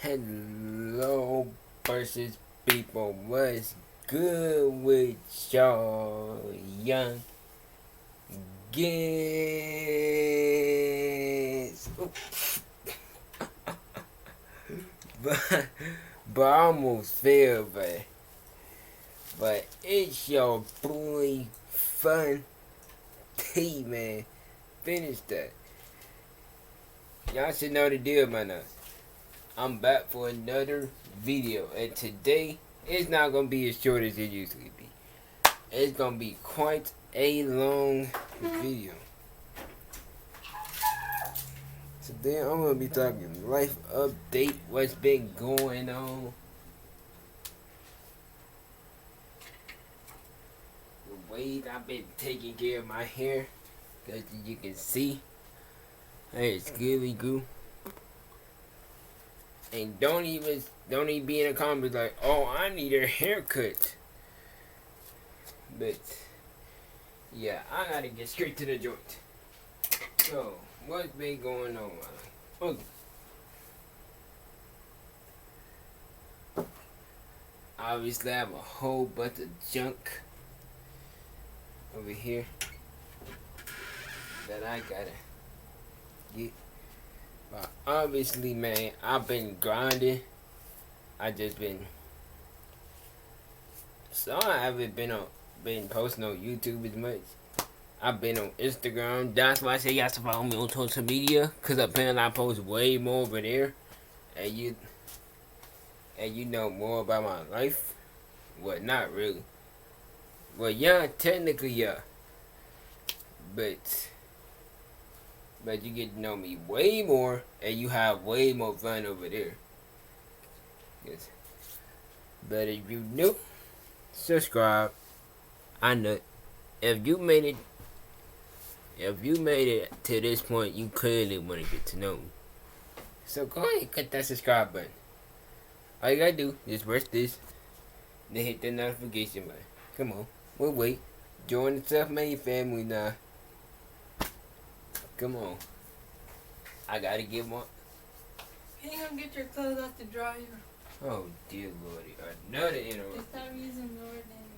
Hello, versus people. What's good with y'all, young kids? but, but I almost failed, but it's your boy, Fun T, man. Finish that. Y'all should know the deal by now. I'm back for another video, and today it's not gonna be as short as it usually be. It's gonna be quite a long video. Today I'm gonna be talking life update, what's been going on, the ways I've been taking care of my hair, as you can see, it's really good. And don't even be in the comments like, oh, I need a haircut. But yeah, I gotta get straight to the joint. So, what's been going on? Okay. Obviously, I have a whole bunch of junk over here that I gotta get. But obviously, man, I've been grinding. I just been. So I haven't been posting on YouTube as much. I've been on Instagram. That's why I say y'all to follow me on social media. Cause apparently I post way more over there. And you know more about my life. Well, not really. Well, yeah, technically, yeah. But you get to know me way more, and you have way more fun over there. Yes. But if you new, subscribe. I know if you made it to this point, you clearly want to get to know me. So go ahead and click that subscribe button. All you gotta do is press this, then hit the notification button. Come on, we'll wait. Join the self-made family now. Come on. I gotta get one. Can you go get your clothes off the dryer? Oh dear lordy, another interruption. Stop using your name.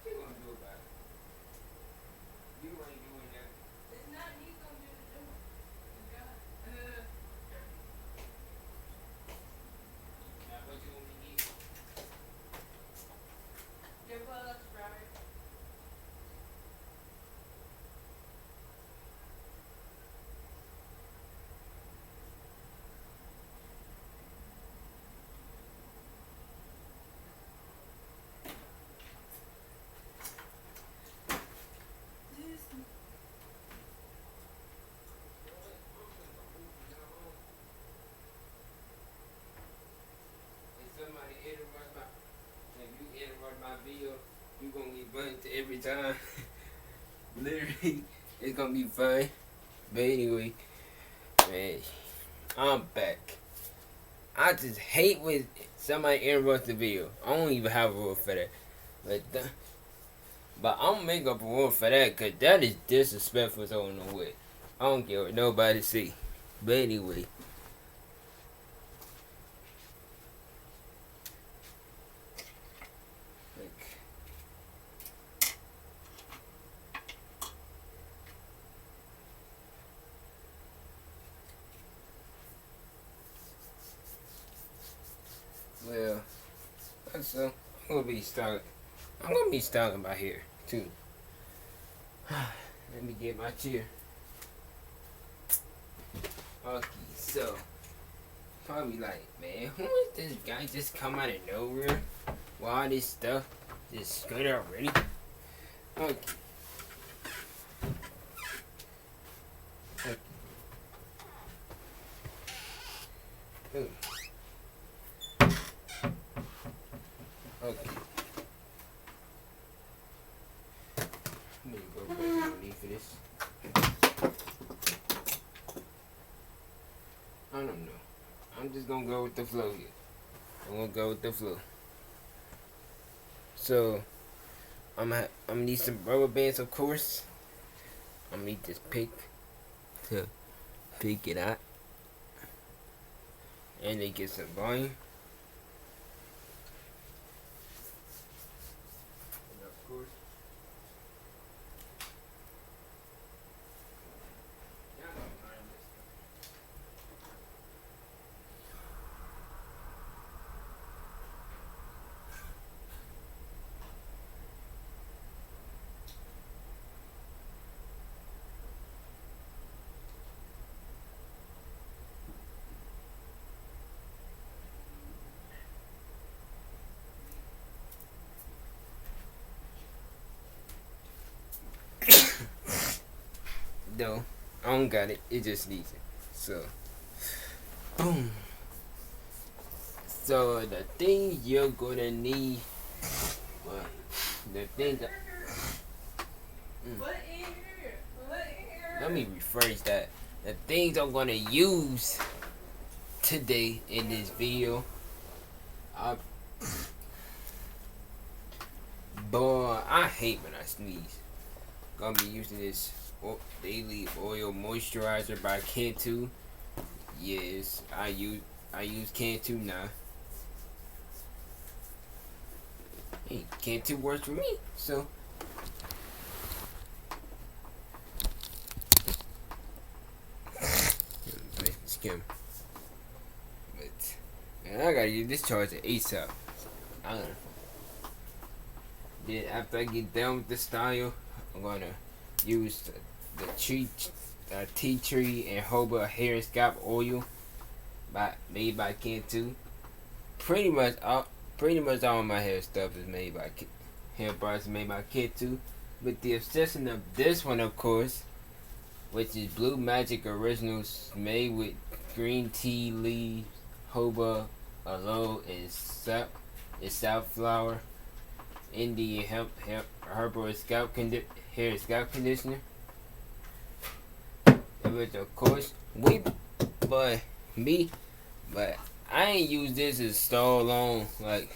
What you gonna do about it? You ain't doing that. It's not me gonna do the door. It's God. Now what you want me to eat? Your clothes off the dryer. If you interrupt my video, you gonna get bumped every time. Literally, it's gonna be fun. But anyway, man, I'm back. I just hate when somebody interrupts the video. I don't even have a rule for that. But I'm gonna make up a rule for that, cause that is disrespectful as all no way. I don't care what nobody see. But anyway. Well, so I'm gonna be starting by here too. Let me get my chair. Okay, so probably like, man, who is this guy just come out of nowhere? Why all this stuff just straight already? Okay. Okay. Ooh. Okay. Let me go back underneath for this. I don't know. I'm just gonna go with the flow here. I'm gonna go with the flow. So I'm gonna need some rubber bands, of course. I'm gonna need this pick to pick it out, and it gets some volume. And of course, y'all don't learn this stuff. No, I don't got it. It just needs it. So, boom. So the things you're gonna need, well, the things. What in here? What in here? Let me rephrase that. The things I'm gonna use today in this video. Boy, I hate when I sneeze. Gonna be using this daily oil moisturizer by Cantu. Yes, I use Cantu now. Hey, Cantu works for me, so. Skim. But man, I gotta use this charger ASAP. I don't know. Then after I get done with the style, I'm gonna use the tea tree and jojoba hair and scalp oil made by Cantu. Pretty much all my hair stuff is made by hair products made by Cantu. With the exception of this one, of course, which is Blue Magic Originals, made with green tea leaves, jojoba, aloe, and safflower. Indian herbal hair and scalp conditioner. Which of course but I ain't used this in so long. Like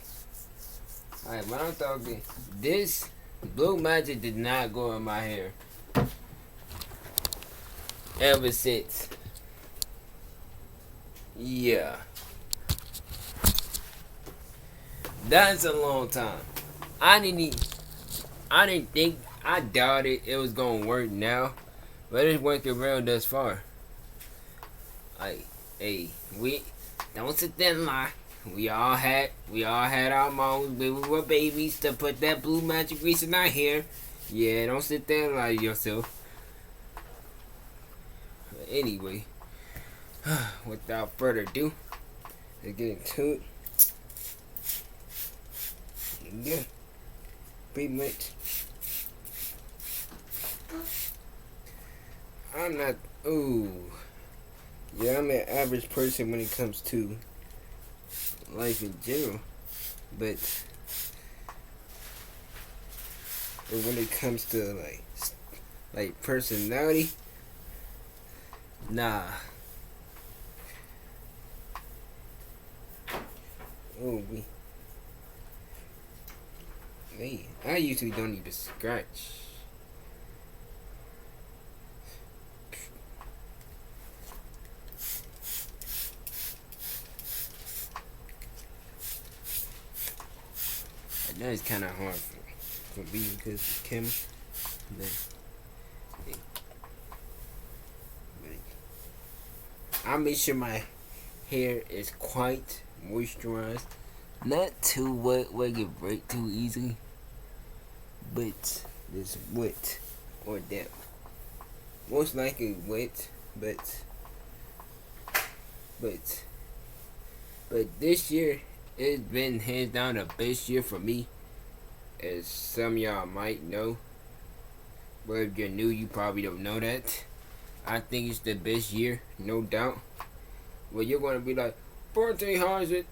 when I'm talking, this Blue Magic did not go in my hair ever since. Yeah, that's a long time. I doubted it was gonna work now, but it's working real thus far. Like, hey, we don't sit there and lie. We all had our moms when we were babies to put that Blue Magic grease in our hair. Yeah, don't sit there and lie to yourself. But anyway, without further ado, let's get into it. Yeah. Pretty much. I'm not. Ooh. Yeah, I'm an average person when it comes to life in general. But when it comes to like personality, nah. Oh, hey, I usually don't even scratch. And that is kind of hard for me because of Kim. I make sure my hair is quite moisturized. Not too wet where it can break too easily. But it's wet or damp. Most likely wet, but this year it's been hands down the best year for me, as some of y'all might know. But if you're new, you probably don't know that. I think it's the best year, no doubt. Well, you're gonna be like, 14, how is it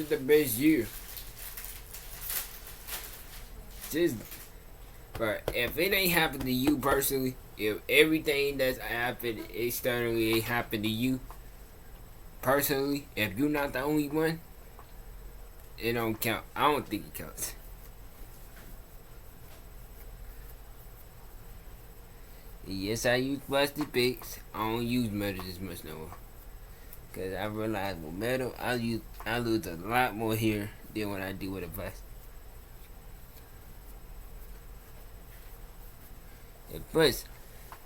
the best year? But if it ain't happened to you personally, if everything that's happened externally ain't happened to you personally, if you're not the only one, it don't count. I don't think it counts. Yes, I use plastic picks. I don't use metal as much no more. Cause I realized with metal, I lose a lot more here than what I do with a plastic. And plus,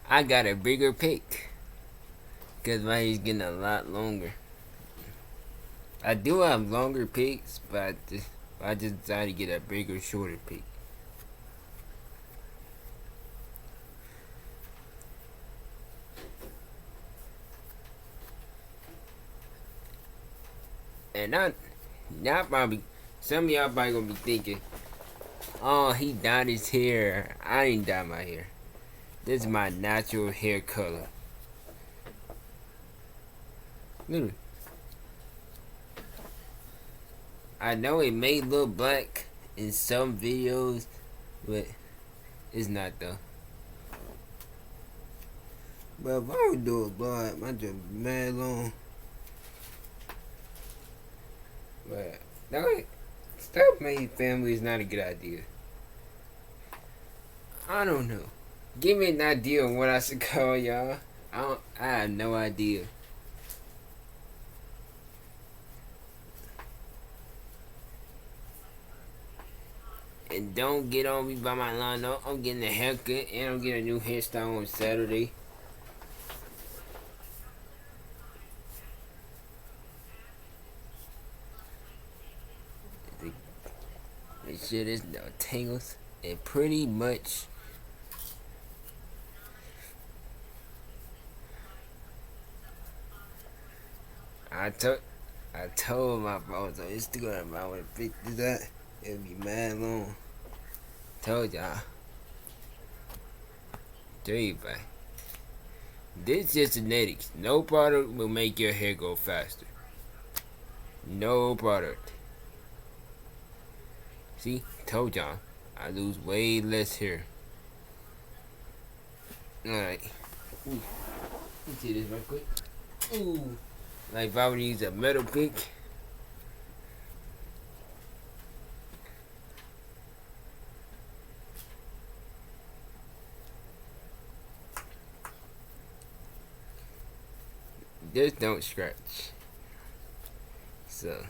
I got a bigger pick. Cause my hair's getting a lot longer. I do have longer picks, but I just decided to get a bigger, shorter pick. And now probably, some of y'all probably gonna be thinking, oh, he dyed his hair. I didn't dye my hair. This is my natural hair color. Literally. I know it may look black in some videos, but it's not though. But if I would do it black, my job mad long. But no, stuff made family is not a good idea. I don't know. Give me an idea on what I should call y'all. I have no idea. And don't get on me by my line. No, I'm getting a haircut and I'm getting a new hairstyle on Saturday. This shit is no tangles and pretty much. I told my boss on Instagram I would have picked that. It'd be mad long. Told y'all. Tell you, bye. This is genetics. No product will make your hair grow faster. No product. See, told y'all. I lose way less hair. Alright. Let me see this real quick. Ooh. Like if I would use a metal pick. Just don't scratch. So.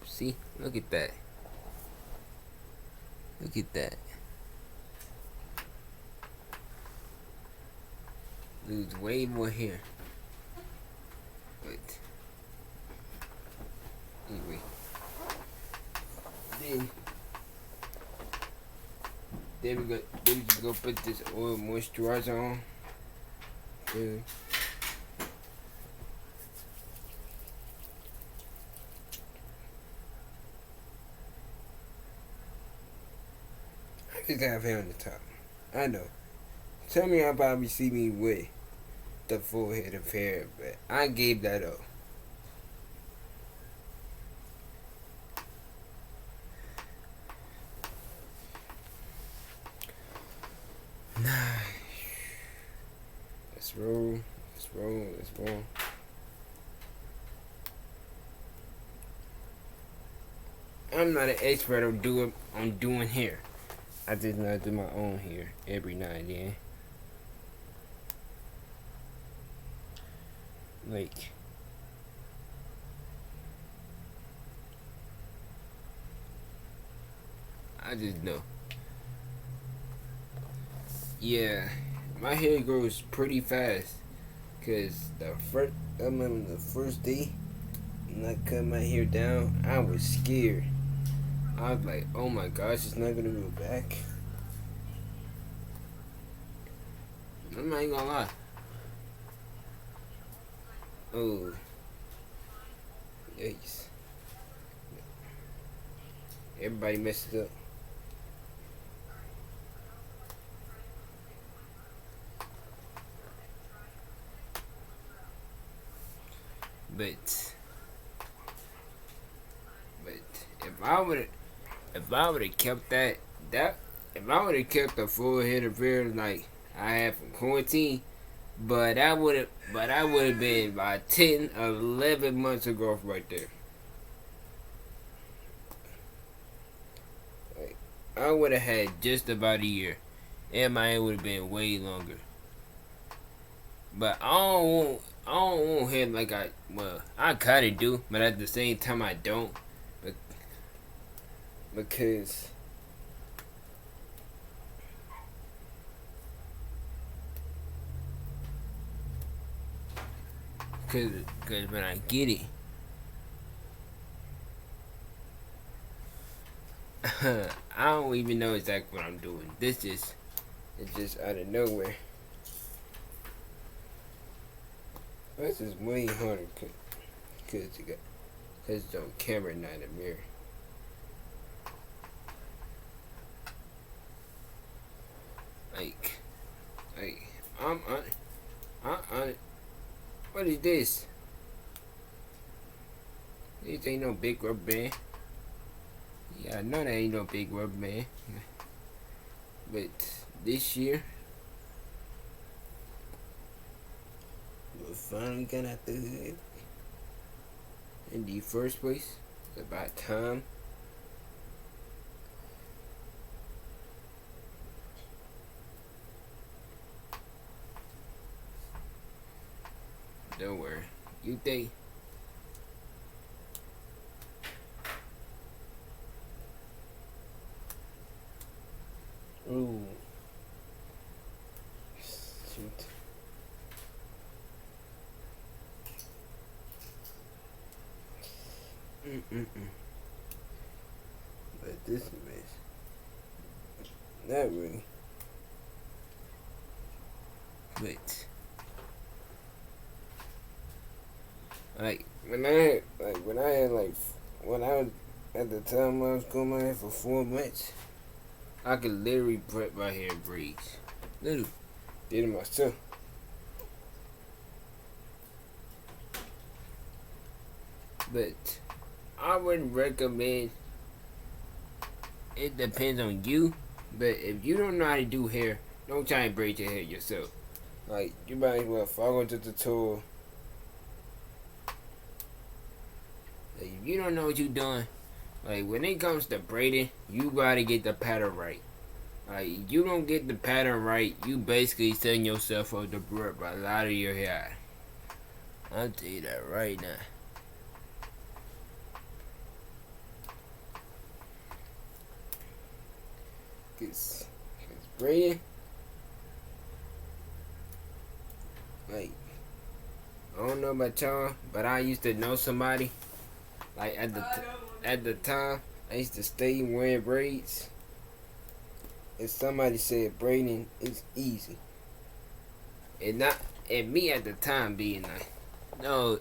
See? Look at that. Look at that. Lose way more hair. But anyway. Then we can go put this oil moisturizer on. Good. I just have hair on the top. I know. Some of y'all probably see me with the full head of hair, but I gave that up. Let's roll. Let's roll. Let's roll. I'm not an expert on doing hair. I just know how to do my own hair every now and then. Like, I just know. Yeah, my hair grows pretty fast. Cause I remember the first day when I cut my hair down, I was scared. I was like, oh my gosh, it's not gonna go back. I'm not even gonna lie. Oh, yikes. Everybody messed up. But if I would have kept if I would have kept the full head of hair like I had from quarantine, but I would have been about 10 or 11 months of growth right there. Like, I would have had just about a year and my hair would have been way longer. But I don't want hair like I kinda do, but at the same time I don't. But because cause when I get it, I don't even know exactly what I'm doing. It's just out of nowhere. This is way harder cause it's on camera, not in the mirror. Like, I'm on it. What is this? This ain't no big rubber band. Yeah, I know that ain't no big rubber band. But this year, we finally got out the hood. In the first place, it's about time. Don't worry. You think? Ooh. Shoot. But this is not really. But when I was at the time I was going my hair for 4 months, I could literally prep my hair in braids. Literally. Did it myself. But I wouldn't recommend. It depends on you. But if you don't know how to do hair, don't try and braid your hair yourself. Like, you might as well follow the tutorial. Like, if you don't know what you're doing, like, when it comes to braiding, you gotta get the pattern right. Like, you don't get the pattern right, you basically setting yourself up to rip a lot of your hair. I'll tell you that right now. Cause braiding, like, I don't know about y'all, but I used to know somebody. Like at the time, I used to stay wearing braids, and somebody said braiding is easy, and me at the time being like, no,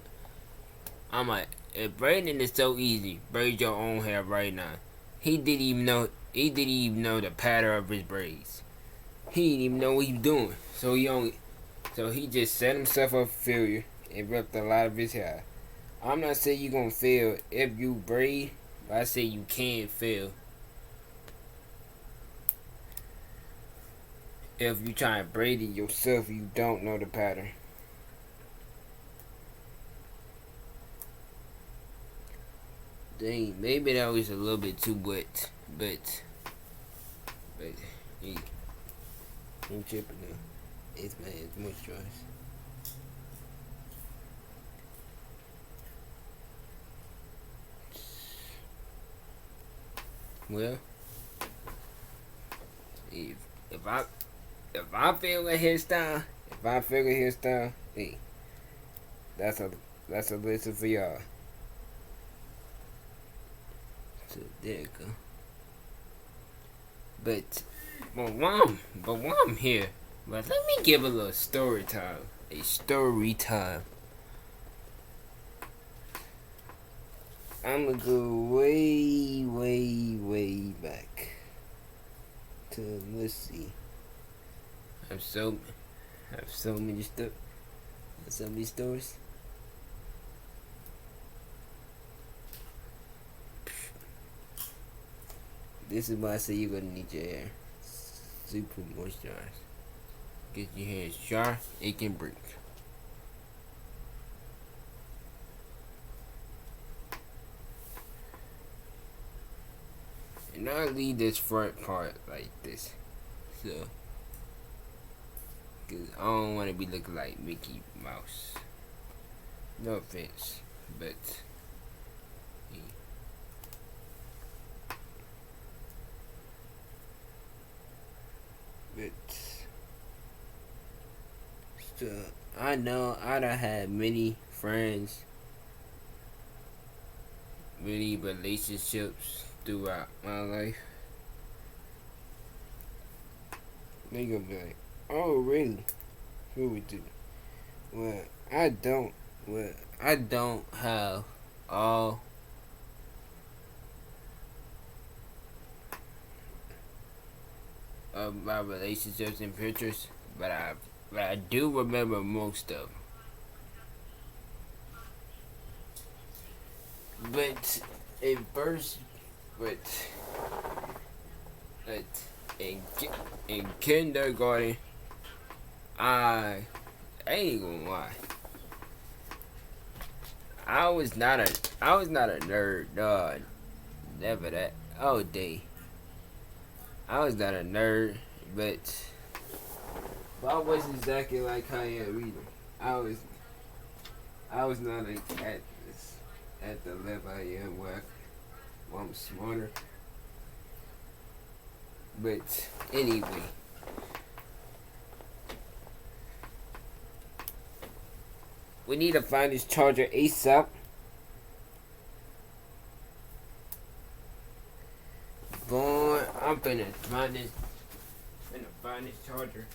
I'm like, if braiding is so easy, braid your own hair right now. He didn't even know the pattern of his braids. He didn't even know what he was doing. So he just set himself up for failure and ripped a lot of his hair. I'm not saying you're gonna fail if you braid, but I say you can fail if you try and braid it yourself. You don't know the pattern. Dang, maybe that was a little bit too wet, but hey, I'm tripping now. It's moisturized. Well, if I feel a hairstyle, hey, that's a lesson for y'all. So there you go. But while I'm here, let me give a little story time. A story time. I'm gonna go way, way, way back to, let's see. I have so many stories. This is why I say you're gonna need your hair super moisturized. Get your hair dry, it can break. And I leave this front part like this. So Cause I don't want to be looking like Mickey Mouse. No offense, but yeah. But still, I know I done had many friends, many relationships throughout my life. They gonna be like, "Oh, really? Who we do?" Well, I don't. Well, I don't have all of my relationships and pictures, but I do remember most of them. But in first, but but in kindergarten, I ain't gonna lie. I was not a nerd, dog. Never that. Oh, day. I was not a nerd, but I was exactly like I am either. I was I was not at the level I am where I'm smarter. But anyway, we need to find this charger ASAP. Boy, I'm finna find this charger.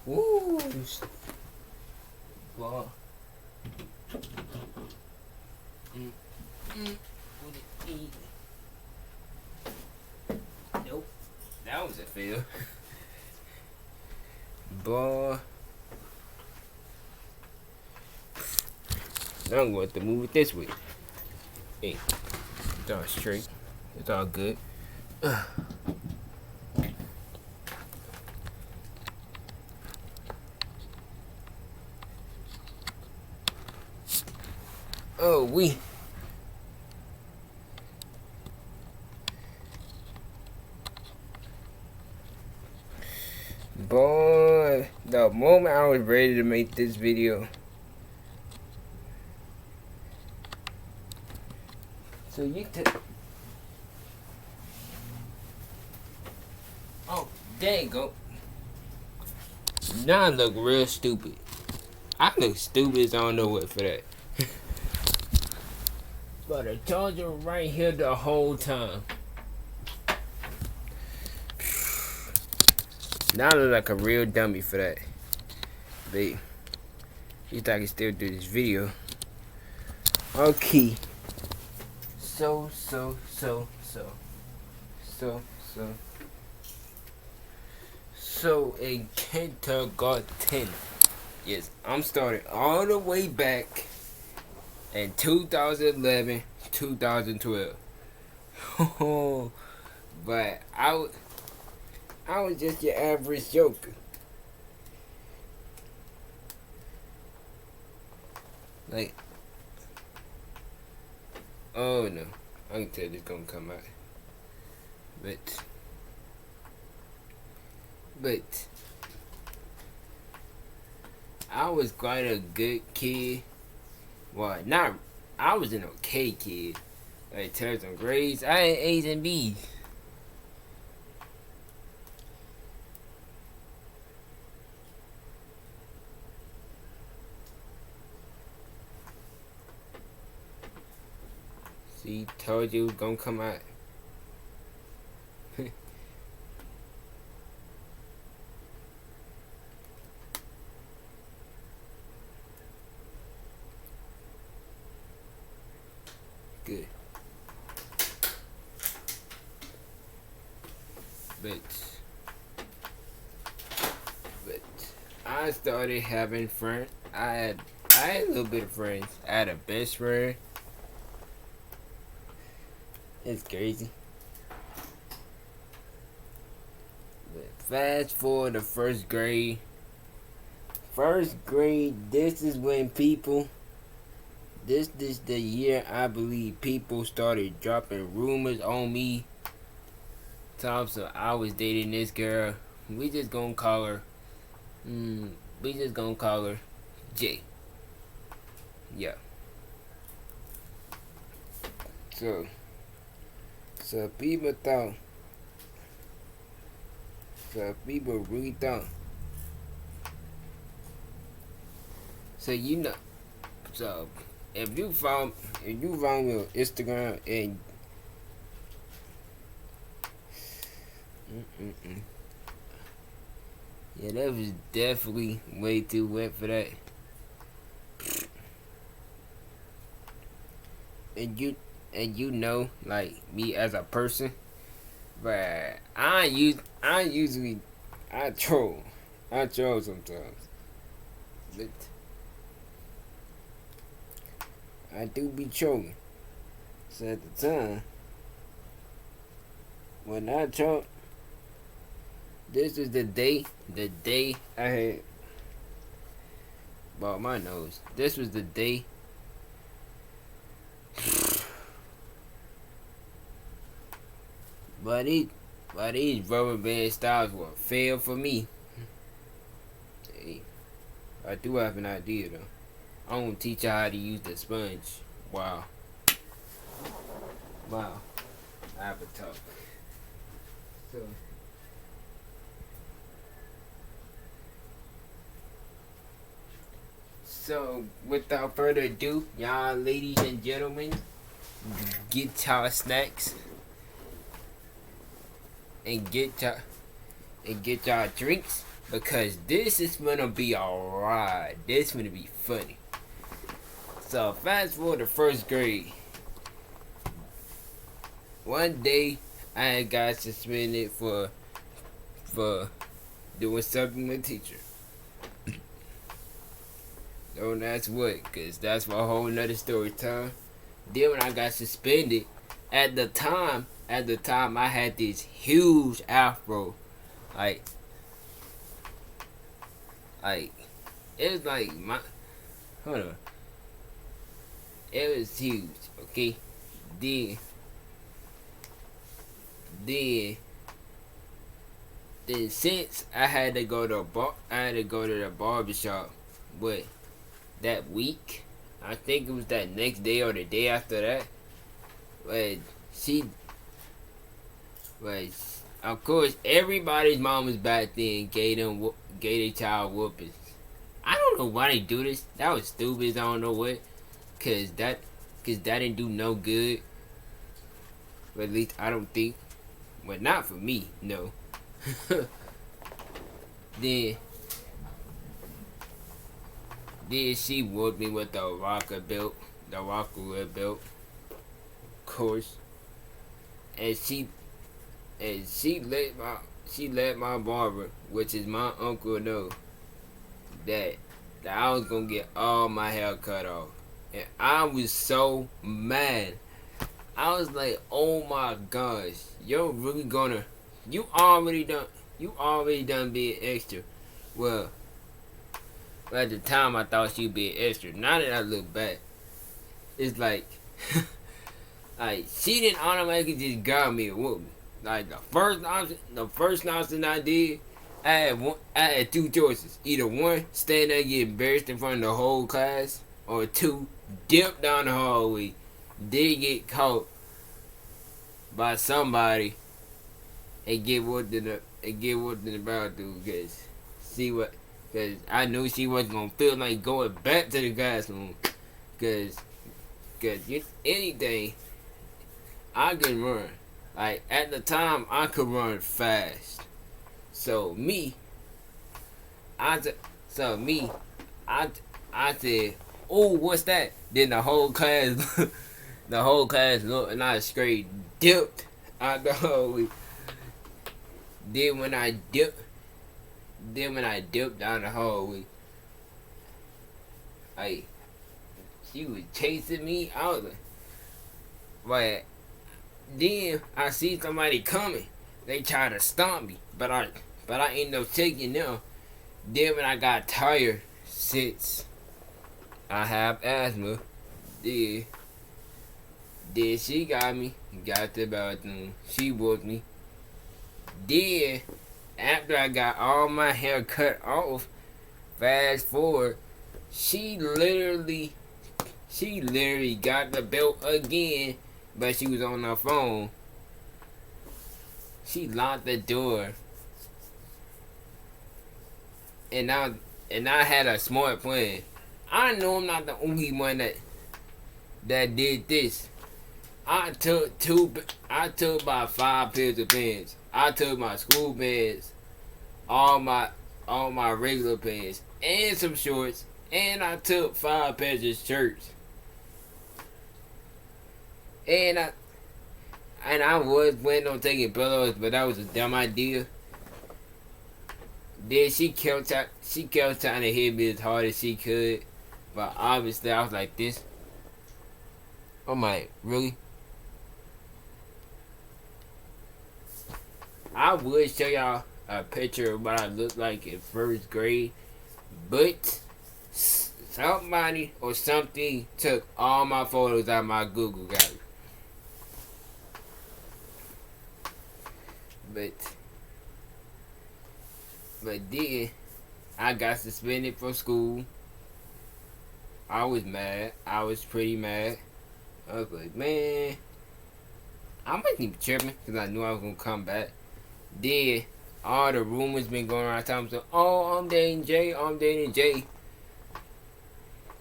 Woo! Boy. Mm, what it eat? Nope. That was a fail. Boy. Now I'm going to move it this way. Hey, it's all straight. It's all good. Oh, boy, the moment I was ready to make this video. So you took. Oh, there you go. Now I look real stupid. I look stupid as I don't know what for that. But the charger right here the whole time. Now I look like a real dummy for that. But you think I can still do this video. Okay. So. So in kindergarten. Yes, I'm starting all the way back in 2011, 2012. But I was just your average joker. Like, oh no, I can tell this gonna come out. But I was quite a good kid. Well, not. I was an okay kid. Like, in terms of grades, I had A's and B's. See, told you it was gonna come out. good. But I started having friends. I had a little bit of friends. I had a best friend. It's crazy. But fast forward to first grade. First grade, this is when people. This is the year I believe people started dropping rumors on me. So I was dating this girl. We just gonna call her. We just gonna call her J. Yeah. So people thought. So people really thought. So you know. So if you found me on Instagram and yeah, that was definitely way too wet for that. And you know, like me as a person, but I troll sometimes, but I do be trolling. So at the time, when I troll, this is the day I had bought my nose. This was the day. But these rubber band styles will fail for me. Hey, I do have an idea though. I want to teach you how to use the sponge. Wow. I have a talk. So without further ado, y'all ladies and gentlemen, get y'all snacks and get y'all drinks, because this is gonna be alright. This is gonna be funny. So fast forward to first grade. One day I got suspended for doing something with teacher. Don't ask what, cause that's for a whole nother story time. Then when I got suspended, at the time I had this huge afro, like it was like my hold on, it was huge. Okay, then since I had to go to the barbershop, but that week, I think it was that next day or the day after that. But of course, everybody's mom was back then gave their child whoopings. I don't know why they do this. That was stupid. I don't know what, cause that didn't do no good. But at least I don't think. But not for me, no. then she whooped me with the rocker belt, of course, and she let my barber, which is my uncle, know that I was gonna get all my hair cut off, and I was so mad. I was like, oh my gosh, you're really gonna, you already done being extra. Well, at the time I thought she'd be extra. Now that I look back, it's like, like she didn't automatically just grab me and whoop me. Like the first option I did, I had two choices. Either one, stand there and get embarrassed in front of the whole class, or two, dip down the hallway, then get caught by somebody and get whooped in the bathroom, because I knew she wasn't gonna feel like going back to the classroom, because anything, I can run. Like at the time, I could run fast. So I said, "Oh, what's that?" Then the whole class, The whole class looked and I straight dipped out the whole week. Then when I dipped down the hallway, like she was chasing me. I was like, but then I see somebody coming. They try to stomp me, but I ended up taking them. Then when I got tired, since I have asthma, then she got me, got to the bathroom. She whooped me. Then after I got all my hair cut off, fast forward, she literally got the belt again, but she was on her phone. She locked the door, and I had a smart plan. I know I'm not the only one that did this. I took about 5 pairs of pants. I took my school pants, all my regular pants, and some shorts, and I took 5 pairs of shirts. And I was planning on taking pillows, but that was a dumb idea. Then she kept trying to hit me as hard as she could, but obviously I was like this. I'm like, really? I would show y'all a picture of what I looked like in first grade, but somebody or something took all my photos out of my Google gallery. But then I got suspended from school. I was mad. I was pretty mad. I was like, man, I wasn't even tripping because I knew I was gonna come back. Then all the rumors been going around time, so I'm dating Jay,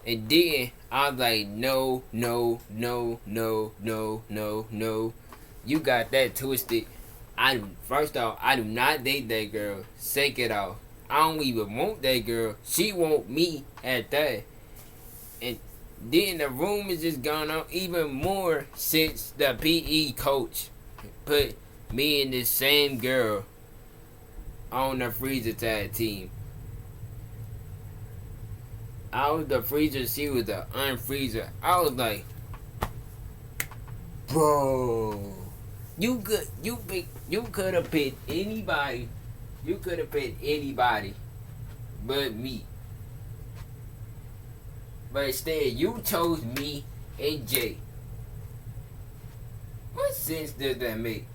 and then I was like, no, you got that twisted. First off, I do not date that girl. Second off, I don't even want that girl. She want me at that. And then the rumors just gone on even more since the PE coach put me and this same girl on the freezer tag team. I was the freezer, she was the unfreezer. I was like, bro, you could have picked anybody. You could have picked anybody but me. But instead, you chose me and Jay. What sense does that make?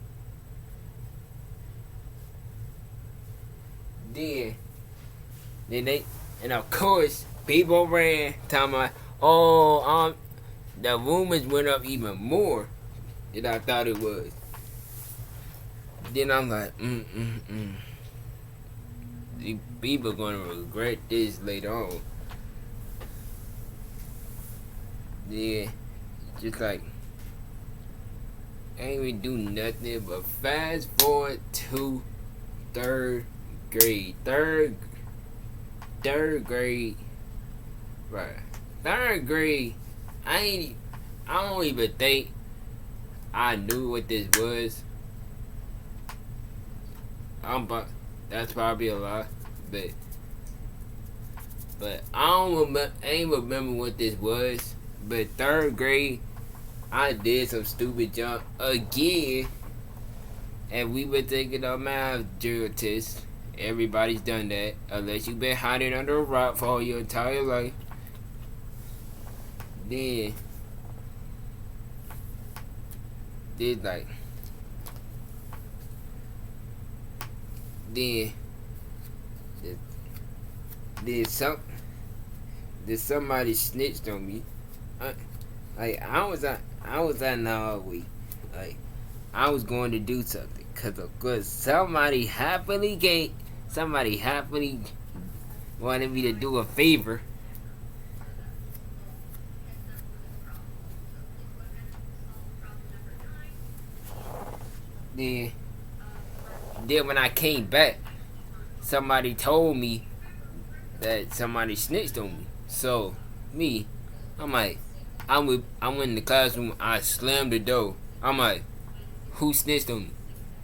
Then and of course, people ran talking about, the rumors went up even more than I thought it was. Then I'm like, These people gonna regret this later on. Yeah, just like, I ain't even do nothing but fast forward to third grade. Third grade, right? Third grade, I don't even think I knew what this was. That's probably a lie, but I ain't remember what this was. But third grade, I did some stupid jump again, and we were taking our math drill test. Everybody's done that, unless you've been hiding under a rock for all your entire life. Then somebody snitched on me. I was at Norway. Like, I was going to do something because somebody happily wanted me to do a favor. Then when I came back, somebody told me that somebody snitched on me. So I'm like, I went in the classroom. I slammed the door. I'm like, who snitched on me?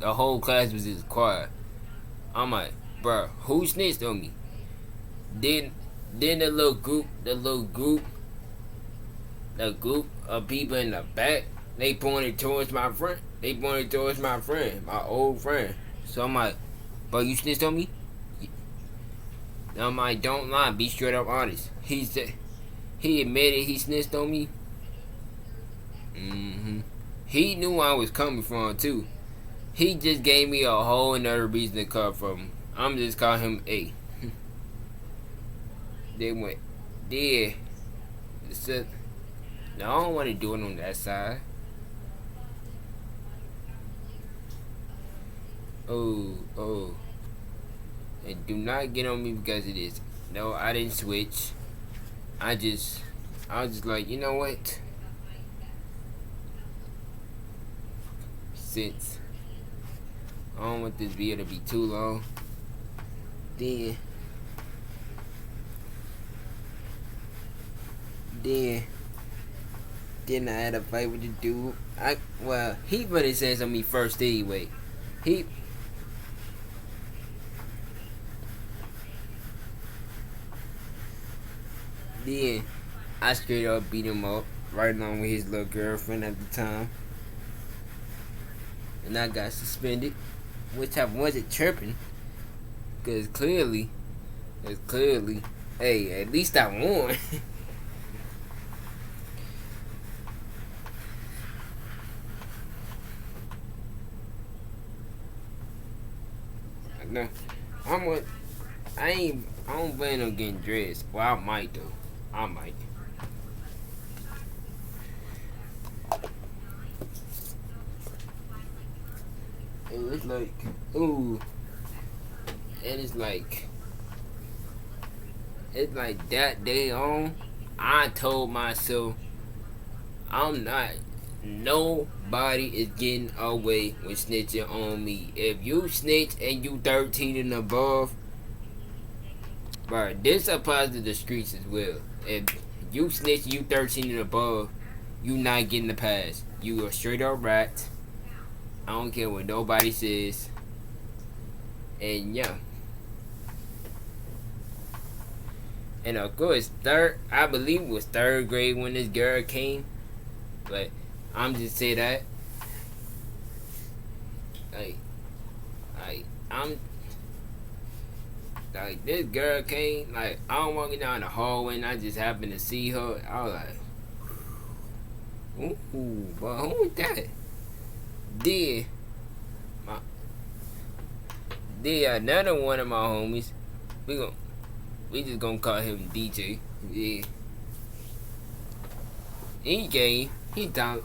The whole class was just quiet. I'm like, bro, who snitched on me? Then then the group of people in the back, they pointed towards my friend. They pointed towards my friend, my old friend. So I'm like, bro, you snitched on me? I'm like, don't lie, be straight up honest. He said, he admitted he snitched on me. He knew where I was coming from too. He just gave me a whole another reason to come from. I'm just calling him A. They went, yeah. So, no, I don't want to do it on that side. Oh. And do not get on me because of this. No, I didn't switch. I was just like, you know what? Since I don't want this video to be too long, then I had a fight with the dude. He put his hands on me first anyway. Then I straight up beat him up right along with his little girlfriend at the time. And I got suspended, which I wasn't tripping, cause clearly, hey, at least I won. No, I don't plan on getting dressed. Well, I might though. I might. It's like, ooh, and it's like that day on, I told myself, nobody is getting away with snitching on me. If you snitch and you 13 and above, bro, this applies to the streets as well. If you snitch, you 13 and above, you not getting the pass. You a straight up rat. I don't care what nobody says. And yeah. And of course, I believe it was third grade when this girl came. But I'm just say that. Like this girl came, like I'm walking down the hallway and I just happened to see her. I was like, ooh, but who was that? Then another one of my homies, we just gonna call him DJ. Yeah. He came, he thought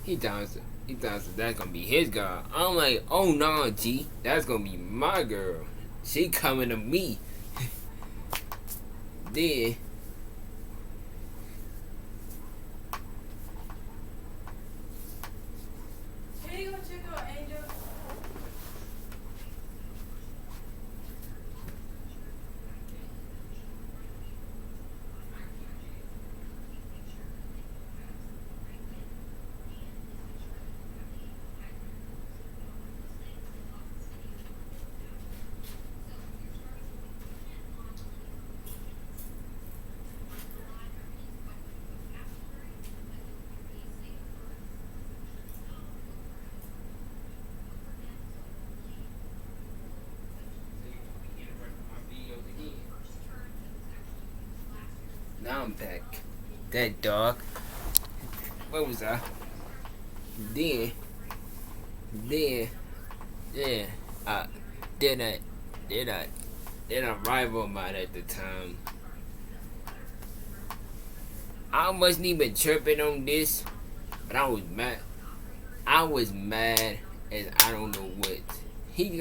that's gonna be his girl. I'm like, oh no, G, that's gonna be my girl. She coming to me. Then Can you go check out Angel? now I'm back. That dog. What was I? Then yeah. Then a rival of mine at the time. I wasn't even tripping on this, but I was mad. I was mad as I don't know what. He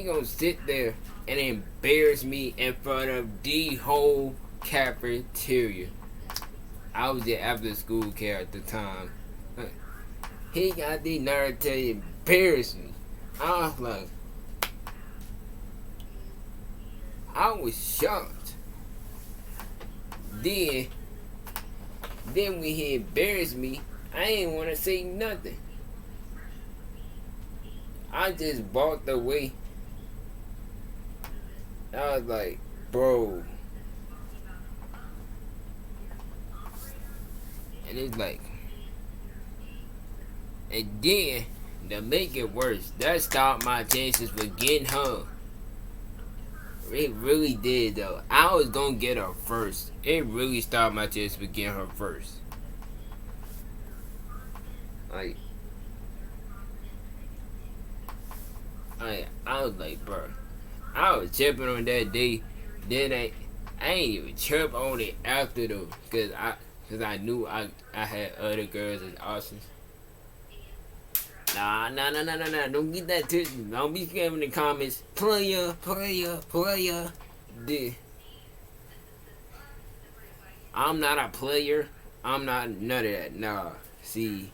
gonna sit there and embarrass me in front of the whole cafeteria. I was at after school care at the time. He got the nerve to embarrass me. I was like, I was shocked. Then, then when he embarrassed me, I ain't want to say nothing. I just walked away. I was like, bro. And it's like, and then, to make it worse, that stopped my chances for getting her. It really did though. I was gonna get her first. It really stopped my chances for getting her first. Like, I was like, bro. I was tripping on that day. Then I ain't even trip on it after though, cause I knew I had other girls as options. Nah. Don't get that twisted. Don't be scamming in the comments. Player. Dude, I'm not a player. I'm not none of that. Nah. See,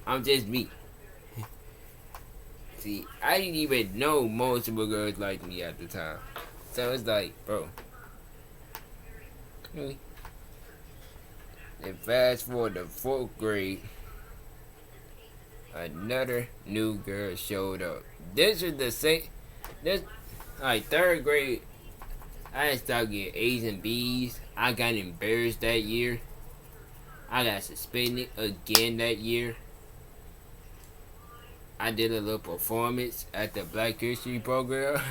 I'm just me. See, I didn't even know multiple girls like me at the time. So it's like, bro. Really? And fast forward to 4th grade, another new girl showed up. This is the same. This, like 3rd grade, I started getting A's and B's. I got embarrassed that year. I got suspended again that year. I did a little performance at the Black History program.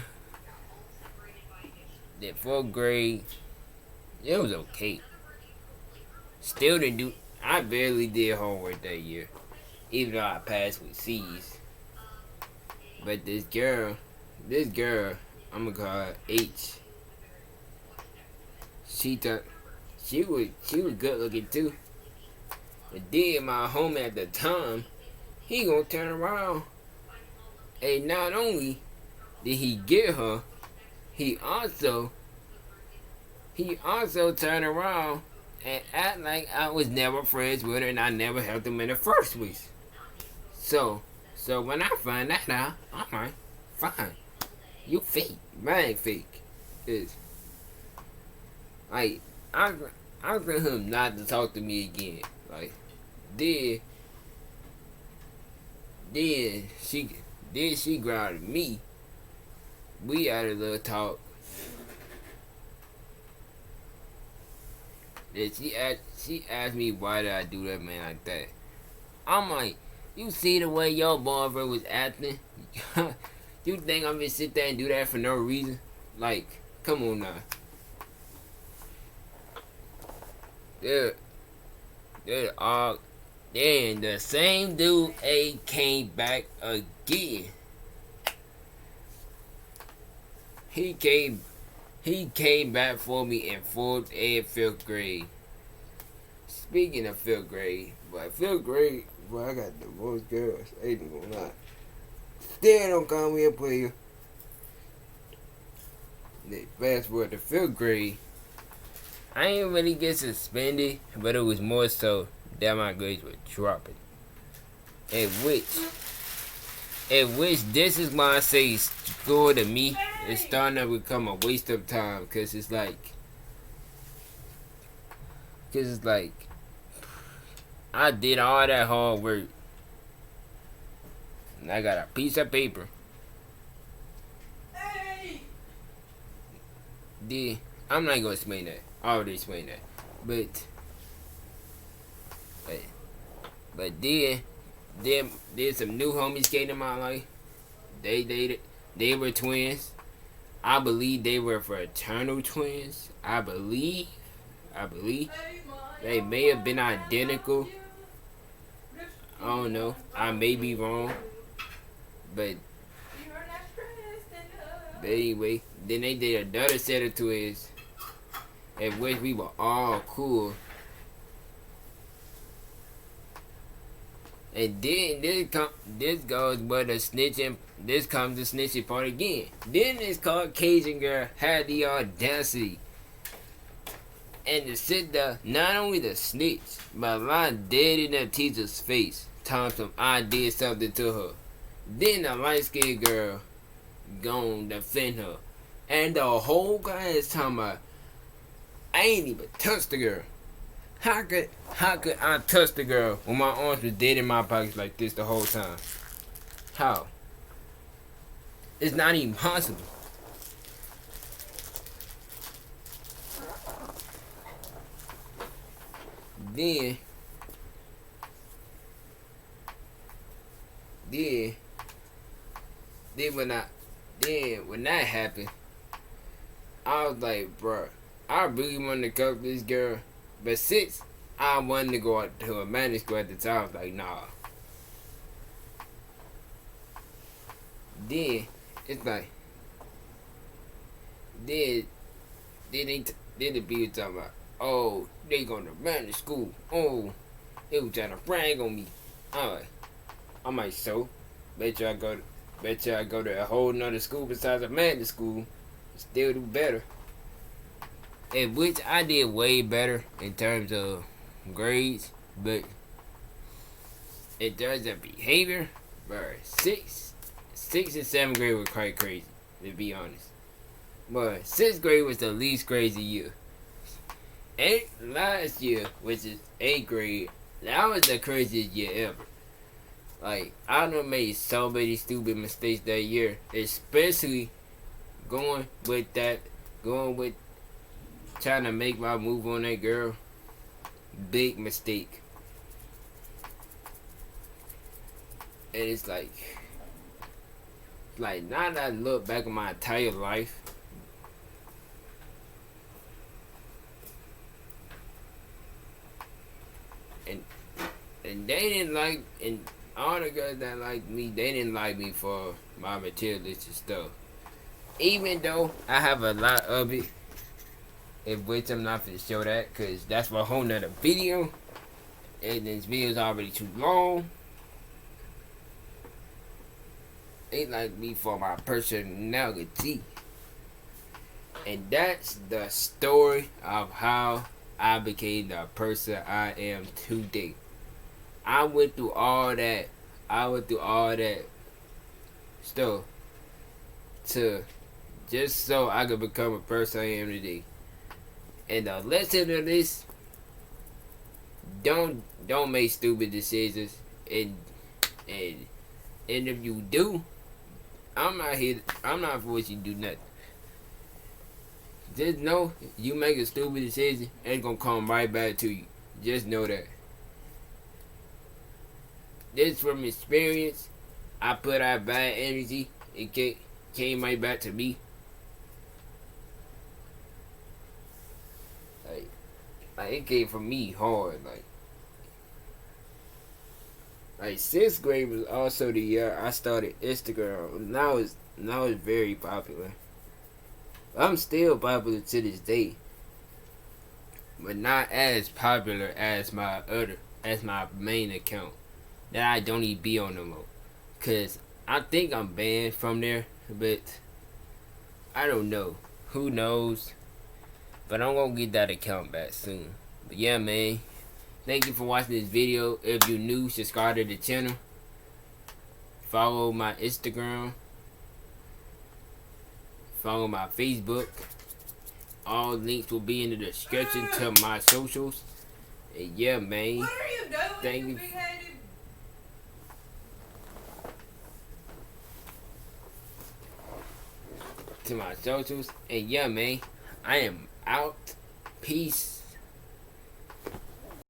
Then 4th grade, it was okay. Still didn't do. I barely did homework that year, even though I passed with C's. But this girl, I'm gonna call her H. She was good looking too. But then my homie at the time, he gonna turn around. And not only did he get her, he also turned around and act like I was never friends with her and I never helped him in the first place. So when I find that out, I'm like, fine. You fake. Man fake. It's like I want him not to talk to me again. Like then she grounded me. We had a little talk. Then she asked me why did I do that man like that. I'm like, you see the way your boyfriend was acting? You think I'm gonna sit there and do that for no reason? Like, come on now. Then the same dude A came back again. He came back for me in 4th and 5th grade. Speaking of 5th grade, but 5th grade, boy, I got the most girls. I ain't gonna lie. Still don't call me a player. Then fast forward to 5th grade. I ain't really get suspended, but it was more so that my grades were dropping. At which this is why I say school to me is starting to become a waste of time, cause it's like I did all that hard work and I got a piece of paper. Then I'm not gonna explain that. I already explained that, but then some new homies came in my life. They were twins. I believe they were fraternal twins. I believe they may have been identical. I don't know. I may be wrong, but anyway, then they did another set of twins, at which we were all cool. And then this goes where the snitching. This comes the snitching part again. Then this Caucasian girl had the audacity and to sit there, not only to snitch, but lie dead in the teacher's face, telling them I did something to her. Then the light skinned girl gon' defend her, and the whole guy is talking about, I ain't even touched the girl. How could I touch the girl when my arms was dead in my pockets like this the whole time? How? It's not even possible. Then then when that happened, I was like, bro, I really wanted to cook this girl, but since I wanted to go out to a man school at the time, I was like, nah. Then it's like, then then the people talking about, oh, they going to man school. Oh, they was trying to brag on me. I'm like, so, bet you I go to a whole nother school besides a man school, still do better. In which I did way better in terms of grades, but in terms of behavior, bro, sixth and seventh grade were quite crazy, to be honest. But sixth grade was the least crazy year. Last year, which is eighth grade, that was the craziest year ever. Like, I done made so many stupid mistakes that year, especially going with trying to make my move on that girl. Big mistake. And it's like now that I look back on my entire life, and they didn't like, and all the girls that liked me, they didn't like me for my materialistic stuff. Even though I have a lot of it, in which I'm not gonna show that, cause that's for a whole nother video, and this video is already too long. They like me for my personality, and that's the story of how I became the person I am today. I went through all that stuff to just so I could become a person I am today. And the lesson of this: don't make stupid decisions, and if you do, I'm not forcing you to do nothing. Just know, you make a stupid decision, it's gonna come right back to you. Just know that. This from experience. I put out bad energy, it came right back to me. Like it came from me hard. Like sixth grade was also the year I started Instagram. Now it's very popular. I'm still popular to this day, but not as popular as my main account that I don't even be on no more. Cause I think I'm banned from there, but I don't know. Who knows? But I'm gonna get that account back soon. But yeah, man. Thank you for watching this video. If you're new, subscribe to the channel. Follow my Instagram. Follow my Facebook. All links will be in the description to my socials. And yeah, man. What are you doing? Thank you. Big-headed? To my socials. And yeah, man. I am out. Peace.